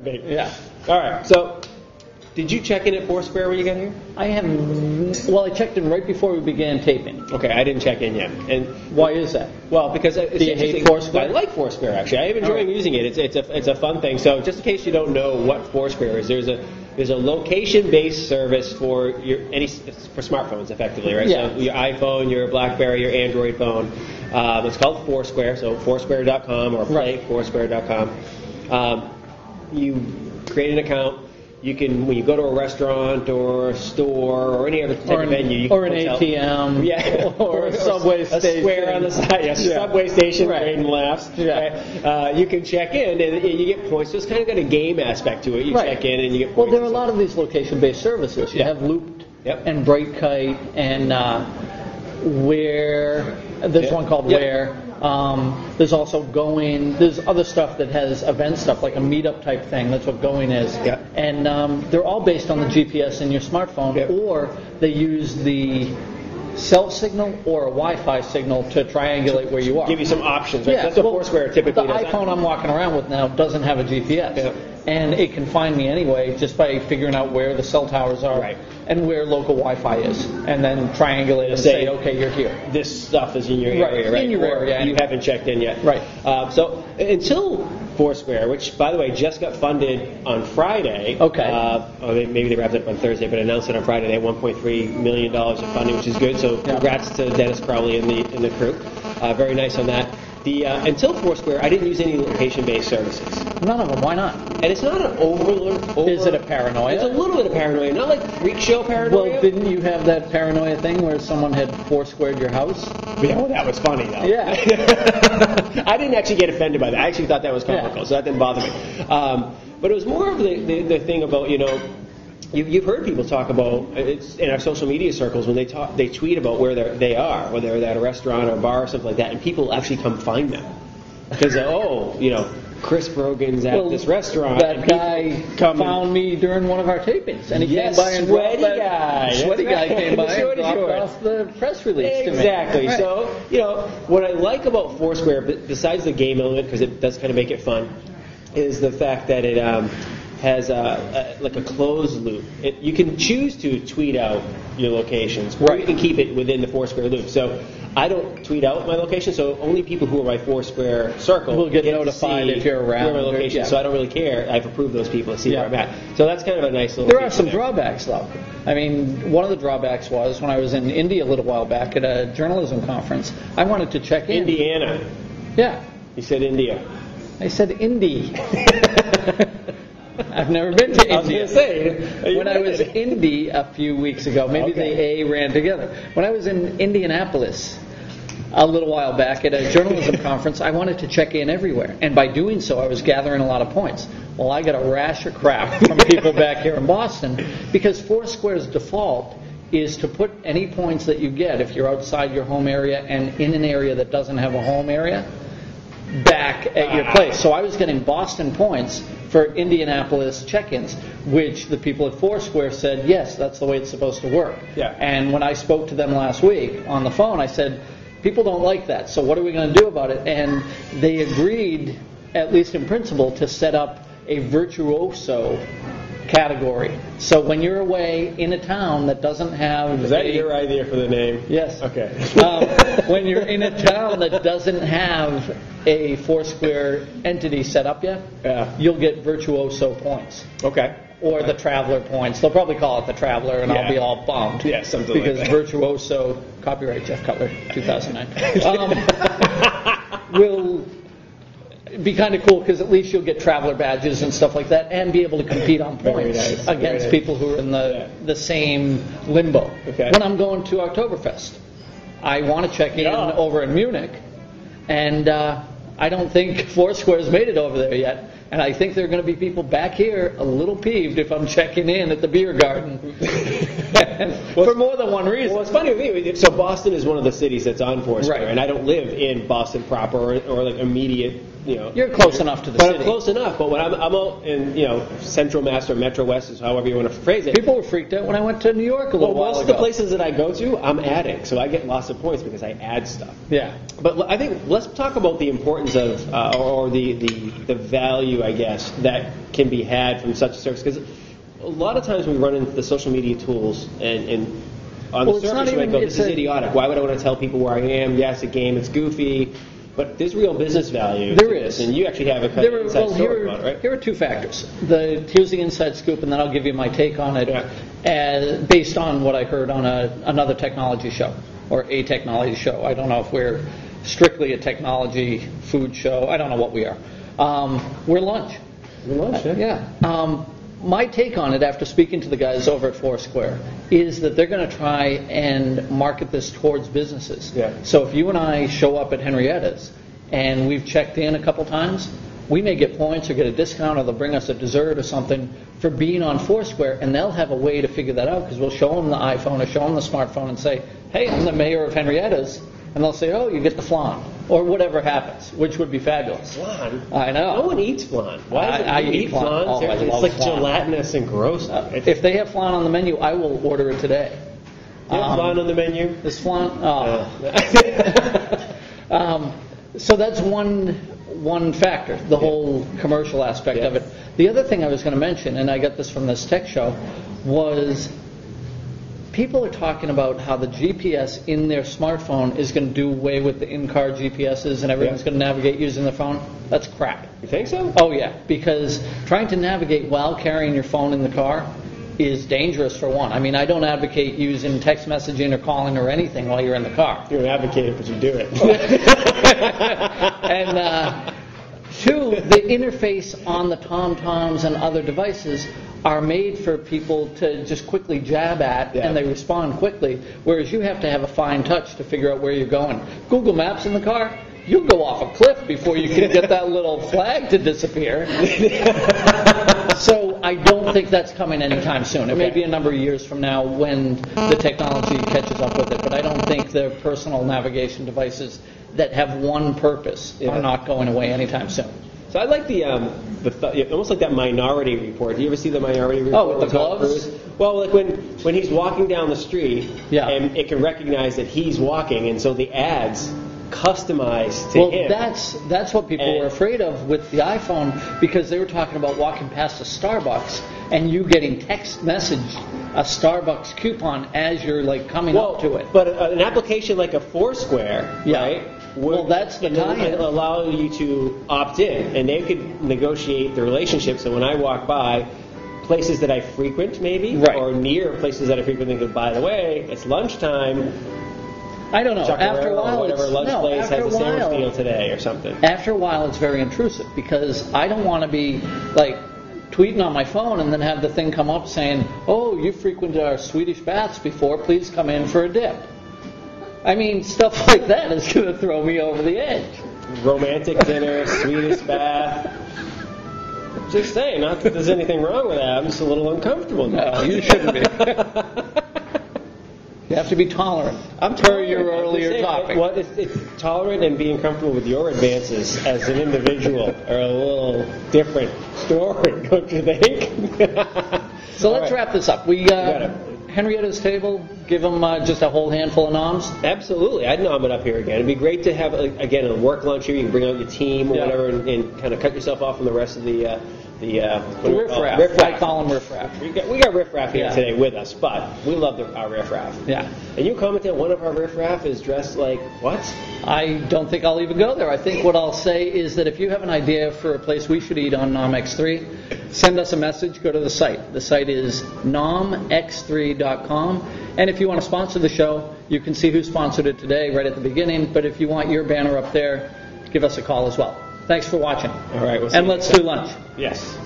Yeah. All right. So, did you check in at Foursquare when you got here? I haven't. Well, I checked in right before we began taping. Okay, I didn't check in yet. And why is that? well, because it's Do you hate Foursquare? I like Foursquare actually. I am enjoying using it. It's a fun thing. So, just in case you don't know what Foursquare is, there's a location-based service for for smartphones, effectively, right? Yeah. So your iPhone, your BlackBerry, your Android phone. It's called Foursquare. So Foursquare.com or playfoursquare.com. You create an account. You can, when you go to a restaurant or a store or any other type of venue, you can or an ATM, yeah, or a subway station, a square on the side, subway station, right. right and laughs. Yeah. Right? You can check in and you get points. So it's kind of got a game aspect to it. You check in and you get points. Well, there are a lot of these location-based services. You have Looped and Brightkite and Where. There's one called Where. There's also Going. There's other stuff that has event stuff, like a meetup type thing. That's what Going is. Yeah. And they're all based on the GPS in your smartphone, or they use the cell signal or a Wi-Fi signal to triangulate where you are. Give you some options, right? Yeah. That's what Foursquare typically does. The iPhone I'm walking around with now doesn't have a GPS. Yeah. And it can find me anyway just by figuring out where the cell towers are and where local Wi-Fi is. And then triangulate and say, okay, you're here. This stuff is in your area, right? In your area. You haven't checked in yet. Right. So until Foursquare, which, by the way, just got funded on Friday. Okay. Or maybe they wrapped it up on Thursday, but announced it on Friday. They had $1.3 million of funding, which is good. So congrats to Dennis Crowley and the crew. Very nice on that. Until Foursquare, I didn't use any location-based services. None of them. Why not? And it's not an over. Is it a paranoia? It's a little bit of paranoia. Not like freak show paranoia. Well, didn't you have that paranoia thing where someone had Foursquared your house? Yeah, well, that was funny, though. Yeah. I didn't actually get offended by that. I actually thought that was comical, so that didn't bother me. But it was more of the thing about, you've heard people talk about it's in our social media circles when they tweet about where they are, whether they're at a restaurant or a bar or something like that, and people actually come find them because Chris Brogan's at this restaurant. That guy found me during one of our tapings, and he came by and sweaty guy. Sweaty guy came by and dropped off the press release to me. Exactly. Right. So what I like about Foursquare, besides the game element, because it does kind of make it fun, is the fact that it has like a closed loop. You can choose to tweet out your locations, or you can keep it within the Foursquare loop. So I don't tweet out my location, so only people who are my Foursquare circle will get notified if you're around. My location, so I don't really care. I've approved those people to see where I'm at. So that's kind of a nice little. There are some drawbacks, though. I mean, one of the drawbacks was when I was in India a little while back at a journalism conference, I wanted to check in. Indiana. Yeah. You said India. I said Indy. I've never been to India. I was going to say, when I was in Indy a few weeks ago, maybe the A ran together. When I was in Indianapolis a little while back at a journalism conference, I wanted to check in everywhere. And by doing so, I was gathering a lot of points. Well, I got a rash of crap from people back here in Boston because Foursquare's default is to put any points that you get if you're outside your home area and in an area that doesn't have a home area back at your place. So I was getting Boston points for Indianapolis check-ins, which the people at Foursquare said, yes, that's the way it's supposed to work. Yeah. And when I spoke to them last week on the phone, I said, people don't like that, so what are we going to do about it? And they agreed, at least in principle, to set up a virtuoso category. So when you're away in a town that doesn't have... Is that your idea for the name? Yes. Okay. When you're in a town that doesn't have a Foursquare entity set up yet, you'll get virtuoso points. Okay. Or the traveler points. They'll probably call it the traveler, and I'll be all bummed. Yeah, something because like that. virtuoso, copyright Jeff Cutler, 2009, will be kind of cool because at least you'll get traveler badges and stuff like that and be able to compete on points against people who are in the same limbo. Okay. When I'm going to Oktoberfest, I want to check in over in Munich, and I don't think Foursquare's made it over there yet. And I think there are going to be people back here a little peeved if I'm checking in at the beer garden For more than one reason. Well, it's funny with me. So Boston is one of the cities that's on Foursquare, Right. and I don't live in Boston proper or like immediate. You're close enough to the but city. I'm close enough. But when I'm out in Central Mass or Metro West, is however you want to phrase it. People were freaked out when I went to New York a little while ago. Most of the places that I go to, I'm adding, so I get lots of points because I add stuff. Yeah. But I think let's talk about the importance of or the value, I guess, that can be had from such a service, because a lot of times we run into the social media tools and on the surface we go, this is idiotic. Why would I want to tell people where I am? Yeah, it's a game, it's goofy. But there's real business value. There is. And you actually have a kind of inside story about it, right? Here are two factors. Here's the inside scoop, and then I'll give you my take on it based on what I heard on another technology show, or a technology show. I don't know if we're strictly a technology food show. I don't know what we are. We're lunch. We're lunch, yeah. My take on it, after speaking to the guys over at Foursquare, is that they're going to try and market this towards businesses. Yeah. So if you and I show up at Henriettas and we've checked in a couple times, we may get points or get a discount, or they'll bring us a dessert or something for being on Foursquare, and they'll have a way to figure that out, because we'll show them the iPhone or show them the smartphone and say, hey, I'm the mayor of Henriettas, and they'll say, oh, you get the flan, or whatever happens, which would be fabulous. Flan? I know. No one eats flan. Why I eat flan. Oh, I it's love like flan. gelatinous and gross. If they have flan on the menu, I will order it today. You have flan on the menu? Is flan? So that's one factor, the whole commercial aspect of it. The other thing I was going to mention, and I got this from this tech show, was people are talking about how the GPS in their smartphone is going to do away with the in-car GPSs and everyone's going to navigate using their phone. That's crap. You think so? Oh, yeah, because trying to navigate while carrying your phone in the car is dangerous, for one. I mean, I don't advocate using text messaging or calling or anything while you're in the car. You're an advocate, but you do it. And two, the interface on the TomToms and other devices are made for people to just quickly jab at, and they respond quickly, whereas you have to have a fine touch to figure out where you're going. Google Maps in the car, you'll go off a cliff before you can get that little flag to disappear. So I don't think that's coming anytime soon. It may be a number of years from now when the technology catches up with it, but I don't think the personal navigation devices that have one purpose are not going away anytime soon. So I like the almost like that Minority Report. Do you ever see the Minority Report? Oh, with the gloves? Well, like when he's walking down the street, and it can recognize that he's walking, and so the ads customize to him. Well, that's what people were afraid of with the iPhone, because they were talking about walking past a Starbucks and you getting text messaged a Starbucks coupon as you're like coming up to it. But an application like a Foursquare, right? Well, that's the tie-in. It'll allow you to opt in, and they could negotiate the relationship. So when I walk by places that I frequent, maybe, or near places that I frequent, they go, by the way, it's lunchtime. I don't know. After a while, whatever lunch place has a sandwich deal today or something. After a while, it's very intrusive, because I don't want to be like tweeting on my phone and then have the thing come up saying, "Oh, you frequented our Swedish baths before. Please come in for a dip." I mean, stuff like that is going to throw me over the edge. Romantic dinner, Swedish bath. Just saying, not that there's anything wrong with that. I'm just a little uncomfortable now. No, you shouldn't be. You have to be tolerant. I'm per your earlier topic. Well, it's tolerant and being comfortable with your advances as an individual are a little different story, don't you think? So let's wrap this up. We Henrietta's table, give them just a whole handful of noms? Absolutely. I'd nom it up here again. It'd be great to have, again, a work lunch here. You can bring out your team or whatever and kind of cut yourself off from the rest of the riffraff. I call them riffraff. We got riffraff here today with us, but we love our riffraff. Yeah. And you commented one of our riffraff is dressed like what? I don't think I'll even go there. I think what I'll say is that if you have an idea for a place we should eat on NomX3, send us a message, go to the site. The site is NomX3.com. And if you want to sponsor the show, you can see who sponsored it today right at the beginning. But if you want your banner up there, give us a call as well. Thanks for watching. All right. And let's do lunch. Yes.